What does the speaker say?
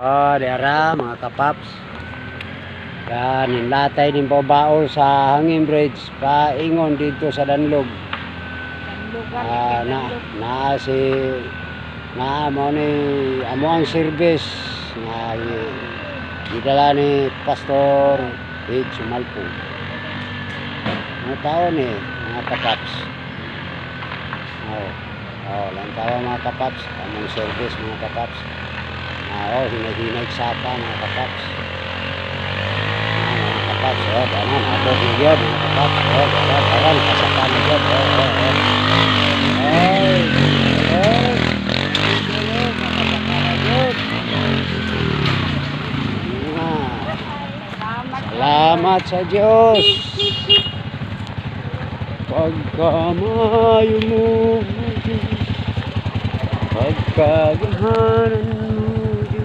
Dera mga kapaps. Yan, inlatay din po baol sa hanging bridge paingon dito sa Danlog. Na mo ni amo ang service na gidala ni Pastor Ed Sumalpo. Mga tao ni mga kapaps. Lang tao mga kapaps, among service mga kapaps. Hinay-hinay sapa mga kapaps. Mga kapaps, ganon, abot na yun mga kapaps. Ganon, kasapa na yun. Salamat sa Diyos. Pagkamayo mo, pagkagahanan